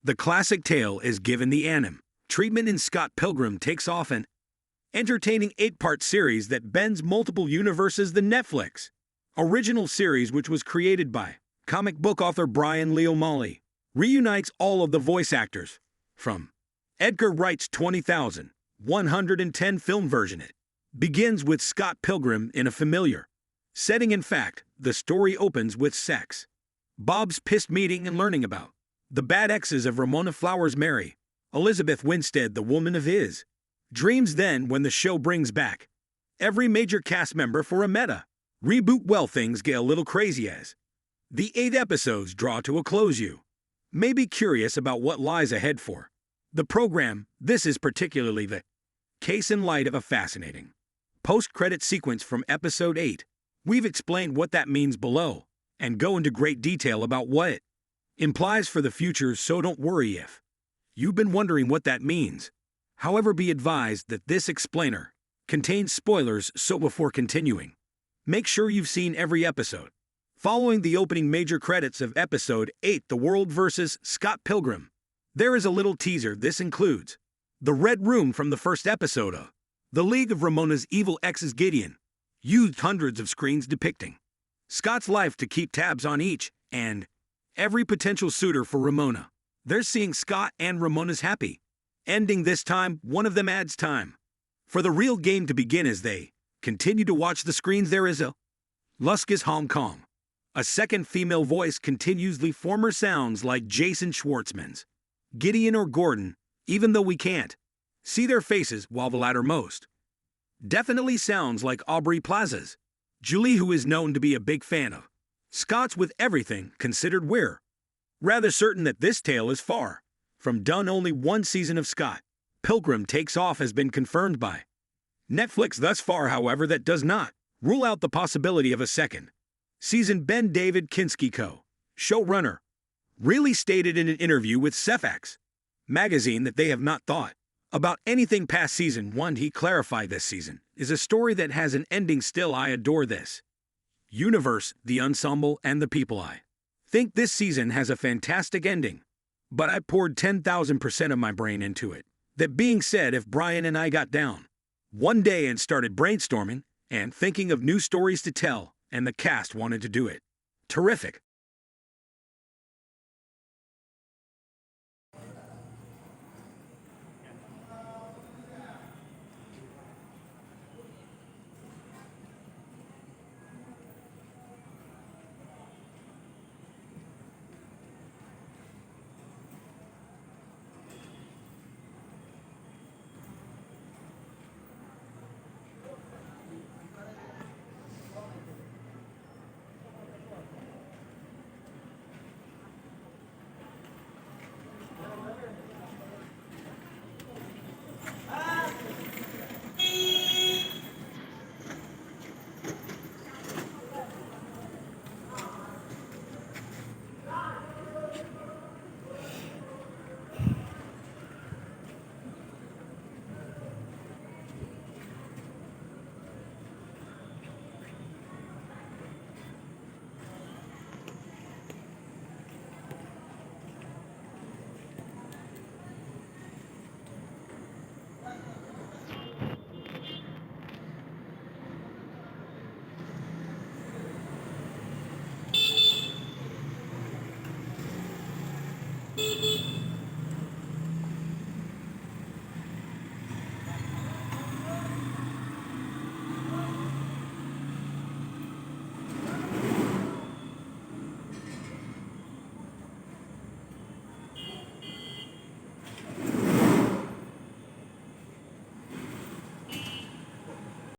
The classic tale is given the anim. Treatment in Scott Pilgrim takes off an entertaining 8-part series that bends multiple universes. The Netflix original series, which was created by comic book author Brian Lee O'Malley, reunites all of the voice actors from Edgar Wright's 20,110 film version. It begins with Scott Pilgrim in a familiar setting. In fact, the story opens with sex. Bob's pissed meeting and learning about the bad exes of Ramona Flowers. Mary Elizabeth Winstead, the woman of his dreams. Then, when the show brings back every major cast member for a meta reboot, well, things get a little crazy as the 8 episodes draw to a close. You may be curious about what lies ahead for the program. This is particularly the case in light of a fascinating post-credit sequence from episode 8. We've explained what that means below and go into great detail about what it implies for the future, so don't worry if you've been wondering what that means. However, be advised that this explainer contains spoilers, so before continuing, make sure you've seen every episode. Following the opening major credits of episode 8, The World vs. Scott Pilgrim, there is a little teaser. This includes the Red Room from the first episode of The League of Ramona's Evil Exes. Gideon used hundreds of screens depicting Scott's life to keep tabs on each and every potential suitor for Ramona. They're seeing Scott and Ramona's happy ending this time. One of them adds time for the real game to begin. As they continue to watch the screens, there is a luscious Hong Kong. A second female voice continues the former sounds like Jason Schwartzman's Gideon or Gordon, even though we can't see their faces, while the latter most definitely sounds like Aubrey Plaza's Julie, who is known to be a big fan of Scott's. With everything considered, we're rather certain that this tale is far from done. Only one season of Scott Pilgrim takes off has been confirmed by Netflix thus far. However, that does not rule out the possibility of a second season. Ben David Kinski, co-showrunner, really stated in an interview with Cefax magazine that they have not thought about anything past season 1. He clarified this season is a story that has an ending. Still, I adore this universe, the ensemble, and the people. I think this season has a fantastic ending, but I poured 10,000% of my brain into it. That being said, if Brian and I got down one day and started brainstorming and thinking of new stories to tell, and the cast wanted to do it, terrific.